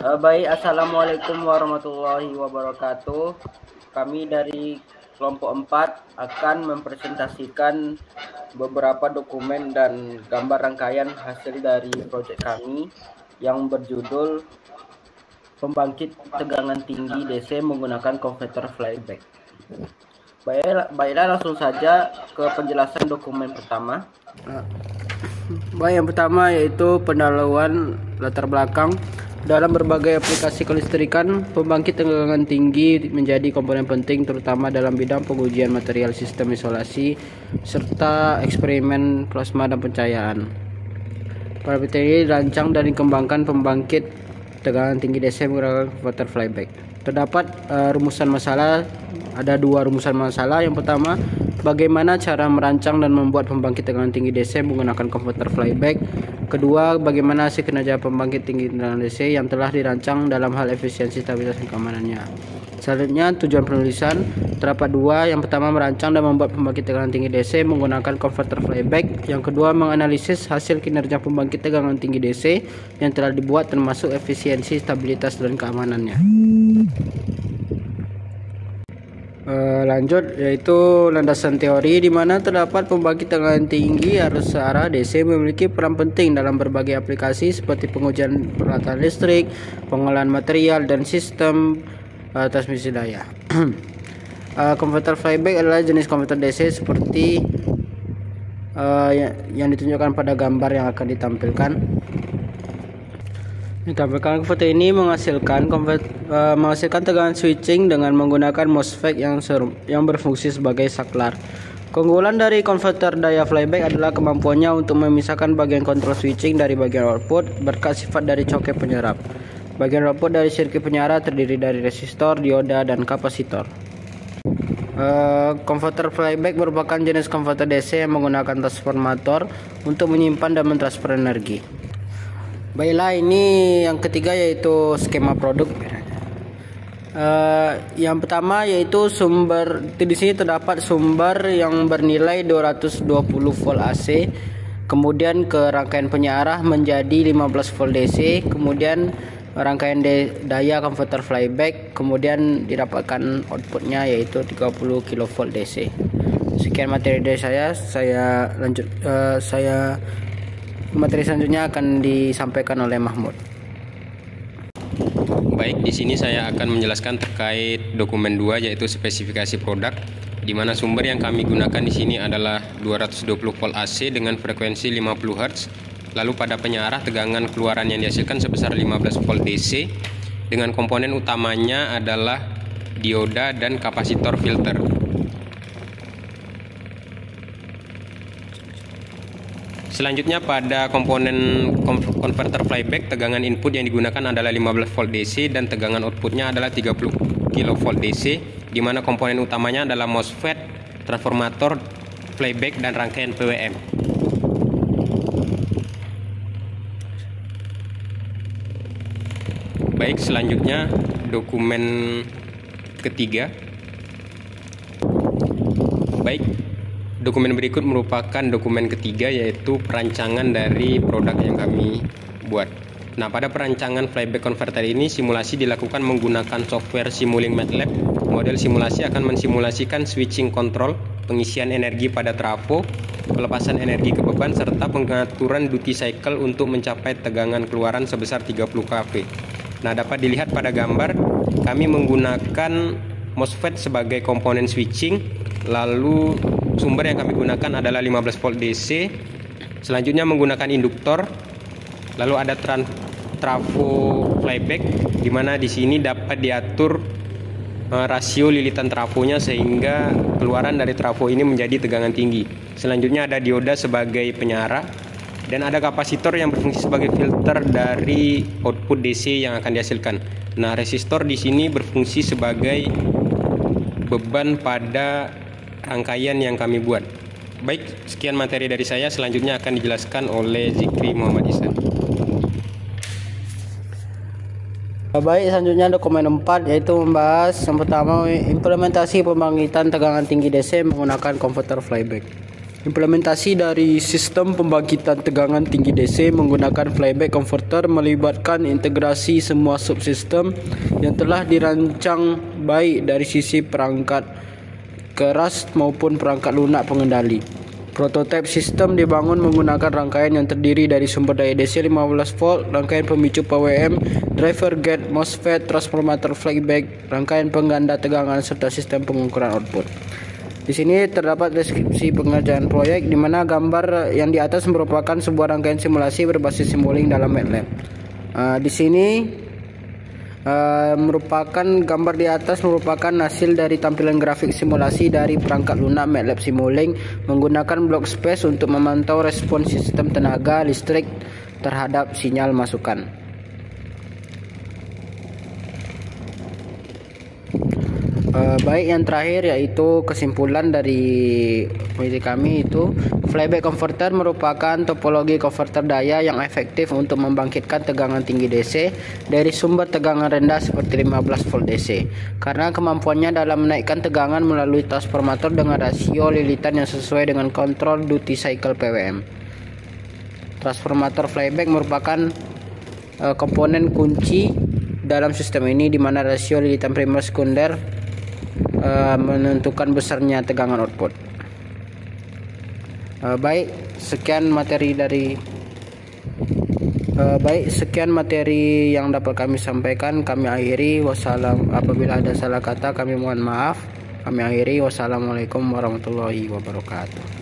Baik, Assalamualaikum warahmatullahi wabarakatuh. Kami dari kelompok 4 akan mempresentasikan beberapa dokumen dan gambar rangkaian hasil dari proyek kami yang berjudul Pembangkit Tegangan Tinggi DC menggunakan konverter flyback. Baiklah, langsung saja ke penjelasan dokumen pertama. Baik, yang pertama yaitu pendahuluan latar belakang. Dalam berbagai aplikasi kelistrikan, pembangkit tegangan tinggi menjadi komponen penting terutama dalam bidang pengujian material sistem isolasi serta eksperimen plasma dan pencahayaan. Pada materi ini dirancang dan dikembangkan pembangkit tegangan tinggi DC menggunakan konverter flyback. Terdapat rumusan masalah, ada dua rumusan masalah. Yang pertama, bagaimana cara merancang dan membuat pembangkit tegangan tinggi DC menggunakan konverter flyback. Kedua, bagaimana hasil kinerja pembangkit tinggi tegangan DC yang telah dirancang dalam hal efisiensi, stabilitas, dan keamanannya. Selanjutnya, tujuan penulisan terdapat dua. Yang pertama, merancang dan membuat pembangkit tegangan tinggi DC menggunakan konverter flyback. Yang kedua, menganalisis hasil kinerja pembangkit tegangan tinggi DC yang telah dibuat termasuk efisiensi, stabilitas, dan keamanannya. Lanjut, yaitu landasan teori di mana terdapat pembangkit tegangan tinggi arus searah DC memiliki peran penting dalam berbagai aplikasi seperti pengujian peralatan listrik, pengolahan material, dan sistem transmisi daya. Konverter flyback adalah jenis konverter DC seperti yang ditunjukkan pada gambar yang akan ditampilkan. Konverter ini menghasilkan tegangan switching dengan menggunakan MOSFET yang berfungsi sebagai saklar. Keunggulan dari konverter daya flyback adalah kemampuannya untuk memisahkan bagian kontrol switching dari bagian output berkat sifat dari coket penyerap. Bagian output dari sirkuit penyarah terdiri dari resistor, dioda, dan kapasitor. Konverter flyback merupakan jenis konverter DC yang menggunakan transformator untuk menyimpan dan mentransfer energi. Baiklah, ini yang ketiga yaitu skema produk. Yang pertama yaitu sumber. Di sini terdapat sumber yang bernilai 220 volt AC, kemudian ke rangkaian penyarah menjadi 15 volt DC, kemudian rangkaian daya konverter flyback, kemudian didapatkan outputnya yaitu 30 kV DC. Sekian materi dari saya lanjut. Materi selanjutnya akan disampaikan oleh Mahmud. Baik, di sini saya akan menjelaskan terkait dokumen 2 yaitu spesifikasi produk, di mana sumber yang kami gunakan di sini adalah 220 volt AC dengan frekuensi 50 Hz. Lalu pada penyarah tegangan keluaran yang dihasilkan sebesar 15 volt DC dengan komponen utamanya adalah dioda dan kapasitor filter. Selanjutnya pada komponen konverter flyback, tegangan input yang digunakan adalah 15 volt DC dan tegangan outputnya adalah 30 kV DC, di mana komponen utamanya adalah MOSFET, transformator, flyback, dan rangkaian PWM. Baik, selanjutnya dokumen ketiga. Baik, dokumen berikut merupakan dokumen ketiga yaitu perancangan dari produk yang kami buat. Nah, pada perancangan flyback converter ini simulasi dilakukan menggunakan software Simulink MATLAB. Model simulasi akan mensimulasikan switching control, pengisian energi pada trafo, pelepasan energi ke beban, serta pengaturan duty cycle untuk mencapai tegangan keluaran sebesar 30 kV. Nah, dapat dilihat pada gambar kami menggunakan MOSFET sebagai komponen switching, lalu sumber yang kami gunakan adalah 15 volt DC. Selanjutnya menggunakan induktor. Lalu ada trafo flyback, di mana di sini dapat diatur rasio lilitan trafonya sehingga keluaran dari trafo ini menjadi tegangan tinggi. Selanjutnya ada dioda sebagai penyarah dan ada kapasitor yang berfungsi sebagai filter dari output DC yang akan dihasilkan. Nah, resistor di sini berfungsi sebagai beban pada rangkaian yang kami buat. Baik, sekian materi dari saya. Selanjutnya akan dijelaskan oleh Zikri Muhammad Ihsan. Baik, selanjutnya dokumen 4 yaitu membahas yang pertama implementasi pembangkitan tegangan tinggi DC menggunakan konverter flyback. Implementasi dari sistem pembangkitan tegangan tinggi DC menggunakan flyback converter melibatkan integrasi semua subsistem yang telah dirancang baik dari sisi perangkat keras maupun perangkat lunak pengendali. Prototipe sistem dibangun menggunakan rangkaian yang terdiri dari sumber daya DC 15 volt, rangkaian pemicu PWM, driver gate, MOSFET, transformator flyback, rangkaian pengganda tegangan serta sistem pengukuran output. Di sini terdapat deskripsi pengerjaan proyek, di mana gambar yang di atas merupakan sebuah rangkaian simulasi berbasis Simulink dalam MATLAB. Di sini merupakan gambar di atas merupakan hasil dari tampilan grafik simulasi dari perangkat lunak MATLAB Simulink menggunakan block space untuk memantau respons sistem tenaga listrik terhadap sinyal masukan. Baik, yang terakhir yaitu kesimpulan dari peneliti kami itu flyback converter merupakan topologi konverter daya yang efektif untuk membangkitkan tegangan tinggi DC dari sumber tegangan rendah seperti 15 volt DC karena kemampuannya dalam menaikkan tegangan melalui transformator dengan rasio lilitan yang sesuai dengan kontrol duty cycle PWM. Transformator flyback merupakan komponen kunci dalam sistem ini, di mana rasio lilitan primer sekunder menentukan besarnya tegangan output. Baik, sekian materi yang dapat kami sampaikan. Kami akhiri. Apabila ada salah kata kami mohon maaf. Kami akhiri. Wassalamualaikum warahmatullahi wabarakatuh.